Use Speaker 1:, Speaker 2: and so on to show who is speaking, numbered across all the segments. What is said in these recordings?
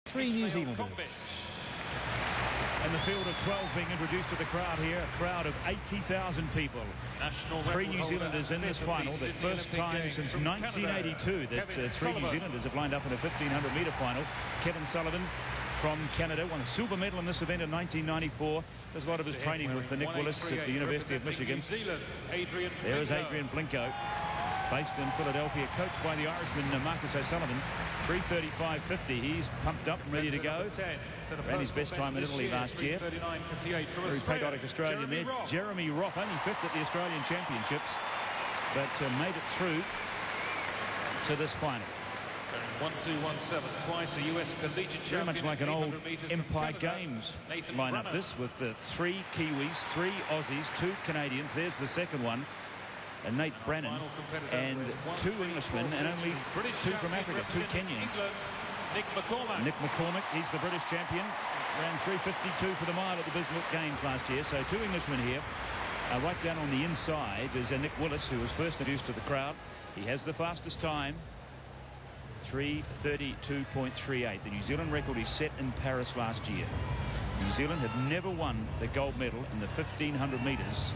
Speaker 1: Three New Zealanders.
Speaker 2: In the field of 12 being introduced to the crowd here, a crowd of 80,000 people. Three New Zealanders in this final, the first time since 1982 that three New Zealanders have lined up in a 1500-metre final. Kevin Sullivan from Canada won a silver medal in this event in 1994. Does a lot of his training with Nick Willis at the University of Michigan. There is Adrian Blincoe, based in Philadelphia, coached by the Irishman Marcus O'Sullivan. 3:35.50. He's pumped up and ready to go. Ran his best time in Italy last year. Very patriotic Australian there. Jeremy Roth, only fifth at the Australian Championships, but made it through to this final.
Speaker 3: 1-2-1-7, twice a US collegiate champion.
Speaker 2: Very much like an old Empire Games lineup. This with the three Kiwis, three Aussies, two Canadians. There's the second one. And Nate Brennan, and two Englishmen, and only two from Africa, two Kenyans.
Speaker 3: Nick
Speaker 2: McCormack, he's the British champion, ran 3:52 for the mile at the Bismarck Games last year. So two Englishmen here. Right down on the inside is Nick Willis, who was first introduced to the crowd. He has the fastest time, 3:32.38. The New Zealand record he set in Paris last year. New Zealand had never won the gold medal in the 1500 metres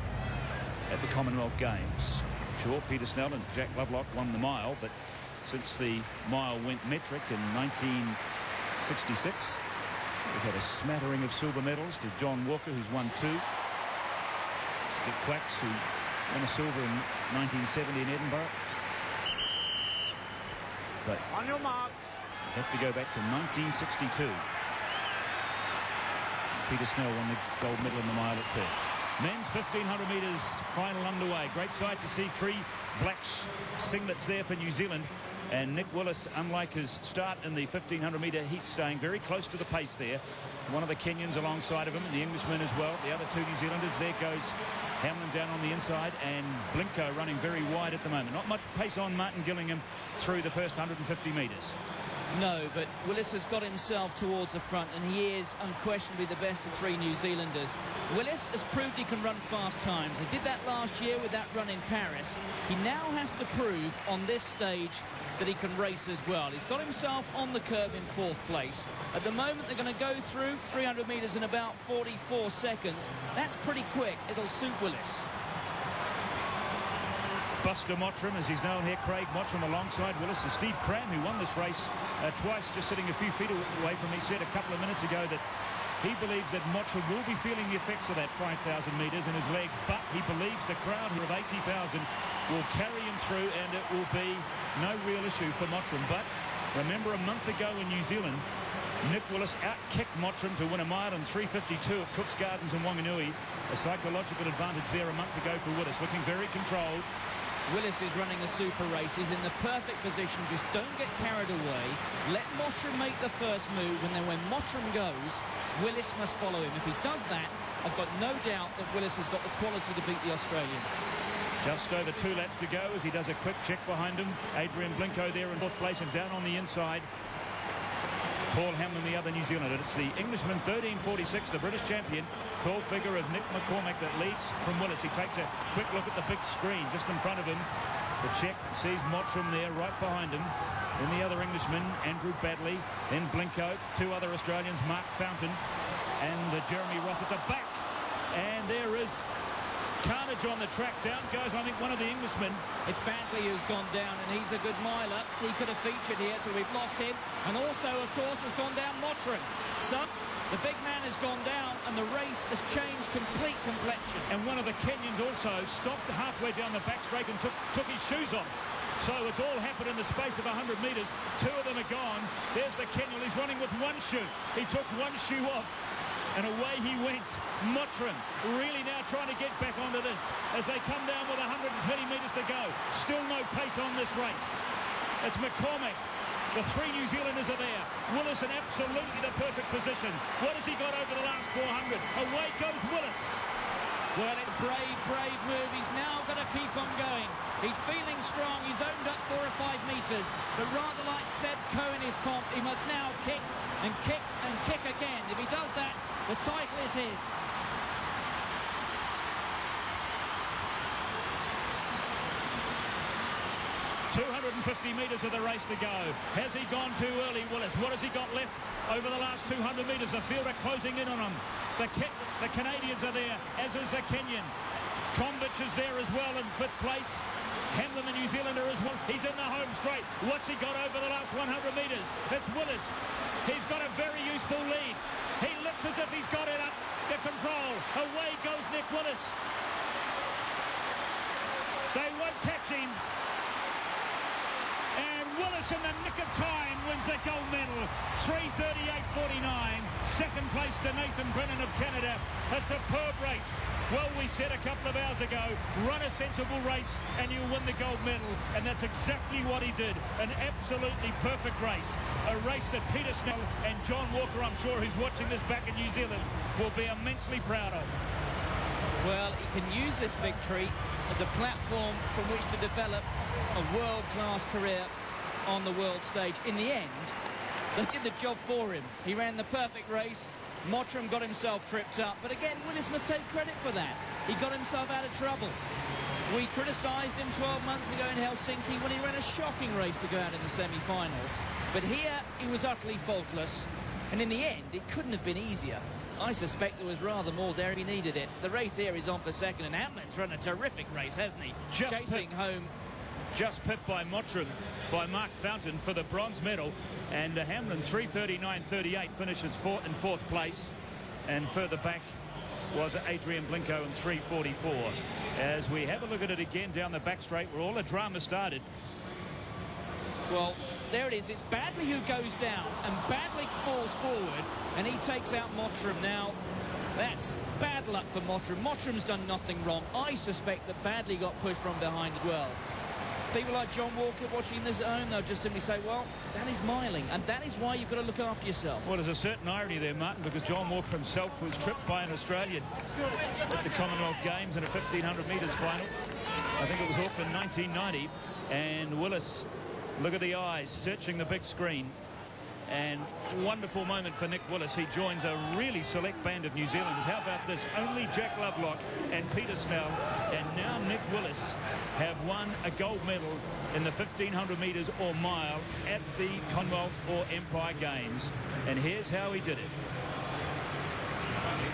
Speaker 2: at the Commonwealth Games. Sure, Peter Snell and Jack Lovelock won the mile, but since the mile went metric in 1966, we've had a smattering of silver medals to John Walker, who's won two. Dick Quacks, who won a silver in 1970 in Edinburgh. But
Speaker 1: On your marks.
Speaker 2: we have to go back to 1962. Peter Snell won the gold medal in the mile at Perth. Men's 1500 metres final underway. Great sight to see three black singlets there for New Zealand. And Nick Willis, unlike his start in the 1500-metre heat, staying very close to the pace there. One of the Kenyans alongside of him, and the Englishman as well. The other two New Zealanders. There goes Hamlin down on the inside, and Blincoe running very wide at the moment. Not much pace on Martin Gillingham through the first 150 metres.
Speaker 4: No, but Willis has got himself towards the front, and he is unquestionably the best of three New Zealanders. Willis has proved he can run fast times. He did that last year with that run in Paris. He now has to prove on this stage that he can race as well. He's got himself on the curve in fourth place. At the moment, they're going to go through 300 metres in about 44 seconds. That's pretty quick. It'll suit Willis.
Speaker 2: Buster Mottram, as he's known here, Craig Mottram alongside Willis, and Steve Cram, who won this race twice, just sitting a few feet away from me, said a couple of minutes ago that he believes that Mottram will be feeling the effects of that 5,000 metres in his legs, but he believes the crowd here of 80,000 will carry him through, and it will be no real issue for Mottram. But remember, a month ago in New Zealand, Nick Willis out-kicked Mottram to win a mile in 3:52 at Cook's Gardens in Wanganui. A psychological advantage there a month ago for Willis, looking very controlled.
Speaker 4: Willis is running a super race. He's in the perfect position. Just don't get carried away. Let Mottram make the first move, and then when Mottram goes, Willis must follow him. If he does that, I've got no doubt that Willis has got the quality to beat the Australian.
Speaker 2: Just over 2 laps to go as he does a quick check behind him. Adrian Blincoe there in fourth place, and down on the inside, Paul Hamlin, the other New Zealander. It's the Englishman, 13:46, the British champion, tall figure of Nick McCormack, that leads from Willis. He takes a quick look at the big screen just in front of him. The check sees Mottram there right behind him. Then the other Englishman, Andrew Badley. Then Blincoe. Two other Australians, Mark Fountain and Jeremy Roth at the back. And there is carnage on the track. Down goes, I think, one of the Englishmen.
Speaker 4: It's Badley who's gone down, and he's a good miler. He could have featured here, so we've lost him. And also, of course, has gone down Mottram. So the big man has gone down, and the race has changed complete complexion.
Speaker 2: And one of the Kenyans also stopped halfway down the back straight and took his shoes off. So it's all happened in the space of 100 metres. Two of them are gone. There's the Kenyan. He's running with one shoe. He took one shoe off, and away he went. Mottram really now trying to get back onto this as they come down with 120 metres to go. Still no pace on this race. It's McCormack. The three New Zealanders are there. Willis in absolutely the perfect position. What has he got over the last 400? Away goes Willis.
Speaker 4: Well, it's brave move. He's now got to keep on going. He's feeling strong. He's opened up 4 or 5 metres. But rather like Seb Coe in his pomp, he must now kick and kick and kick again. If he does that, the title is his.
Speaker 2: 250 metres of the race to go. Has he gone too early, Willis? What has he got left over the last 200 metres? The field are closing in on him. The Canadians are there, as is the Kenyan. Kombich is there as well in 5th place. Hamlin, the New Zealander, as well. He's in the home straight. What's he got over the last 100 metres? It's Willis. He's got a very useful lead. He looks as if he's got it under control. Away goes Nick Willis. They won't catch him. And Willis in the nick of time wins the gold medal. 3:38.49. Second place to Nathan Brennan of Canada. A superb race. Well, we said a couple of hours ago, run a sensible race and you'll win the gold medal. And that's exactly what he did. An absolutely perfect race. A race that Peter Snell and John Walker, I'm sure, who's watching this back in New Zealand, will be immensely proud of.
Speaker 4: Well, he can use this victory as a platform from which to develop a world-class career on the world stage. In the end, they did the job for him. He ran the perfect race. Mottram got himself tripped up, but again, Willis must take credit for that. He got himself out of trouble. We criticised him 12 months ago in Helsinki when he ran a shocking race to go out in the semi-finals. But here, he was utterly faultless. And in the end, it couldn't have been easier. I suspect there was rather more there if he needed it. The race here is on for second, and Hamlin's run a terrific race, hasn't he? Chasing home.
Speaker 2: Just pipped by Mottram, by Mark Fountain for the bronze medal. And Hamlin, 3:39.38, finishes in 4th place. And further back was Adrian Blinko in 3:44. As we have a look at it again down the back straight where all the drama started.
Speaker 4: Well, there it is. It's Badley who goes down, and Badley falls forward, and he takes out Mottram. Now, that's bad luck for Mottram. Mottram's done nothing wrong. I suspect that Badley got pushed from behind as well. People like John Walker watching this at home, they'll just simply say, well, that is miling, and that is why you've got to look after yourself.
Speaker 2: Well, there's a certain irony there, Martin, because John Walker himself was tripped by an Australian at the Commonwealth Games in a 1,500 metres final. I think it was Auckland 1990, and Willis, look at the eyes, searching the big screen. And wonderful moment for Nick Willis. He joins a really select band of New Zealanders. How about this? Only Jack Lovelock and Peter Snell and now Nick Willis have won a gold medal in the 1,500 metres or mile at the Commonwealth or Empire Games. And here's how he did it.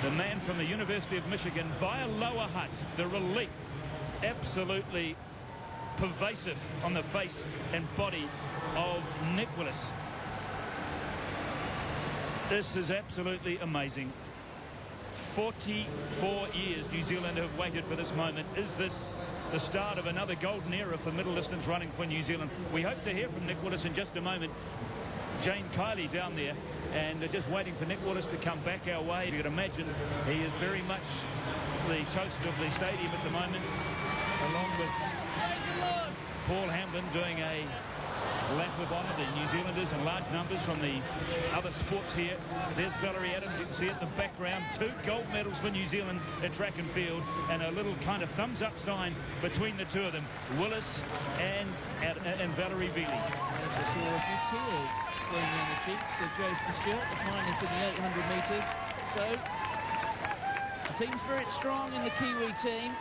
Speaker 2: The man from the University of Michigan via Lower Hutt. The relief absolutely pervasive on the face and body of Nick Willis. This is absolutely amazing. 44 years New Zealand have waited for this moment. Is this the start of another golden era for middle distance running for New Zealand? We hope to hear from Nick Willis in just a moment. Jane Kiley down there, and they're just waiting for Nick Willis to come back our way. You can imagine he is very much the toast of the stadium at the moment, along with Paul Hamlin doing a lap of honour. The New Zealanders in large numbers from the other sports here. There's Valerie Adams, you can see it in the background. 2 gold medals for New Zealand at track and field, and a little kind of thumbs up sign between the two of them, Willis and Valerie Veely.
Speaker 4: I saw a few tears flowing down the cheeks of Jason Stewart, the finalist in the 800 metres. So the team spirit's strong in the Kiwi team.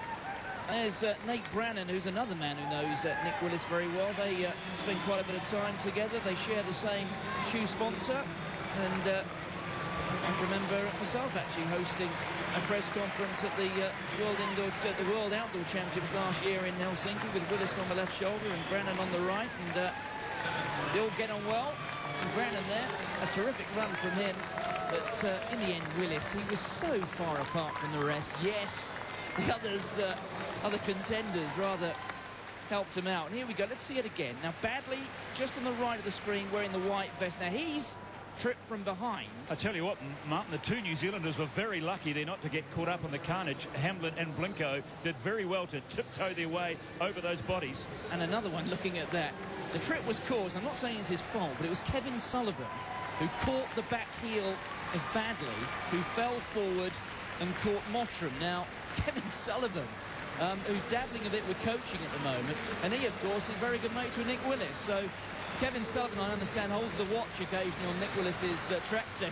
Speaker 4: There's Nate Brannan, who's another man who knows Nick Willis very well. They spend quite a bit of time together. They share the same shoe sponsor. And I remember myself actually hosting a press conference at the World Outdoor Championships last year in Helsinki with Willis on the left shoulder and Brannan on the right. And they all get on well. And Brannan there, a terrific run from him. But in the end, Willis, he was so far apart from the rest. Yes, the others... other contenders rather helped him out. And here we go. Let's see it again. Now, Badley, just on the right of the screen, wearing the white vest. Now, he's tripped from behind.
Speaker 2: I tell you what, Martin, the 2 New Zealanders were very lucky there not to get caught up in the carnage. Hamlin and Blinko did very well to tiptoe their way over those bodies.
Speaker 4: And another one looking at that. The trip was caused, I'm not saying it's his fault, but it was Kevin Sullivan who caught the back heel of Badley, who fell forward and caught Mottram. Now, Kevin Sullivan, who's dabbling a bit with coaching at the moment, and he, of course, is very good mates with Nick Willis. So Kevin Sullivan, I understand, holds the watch occasionally on Nick Willis's track set.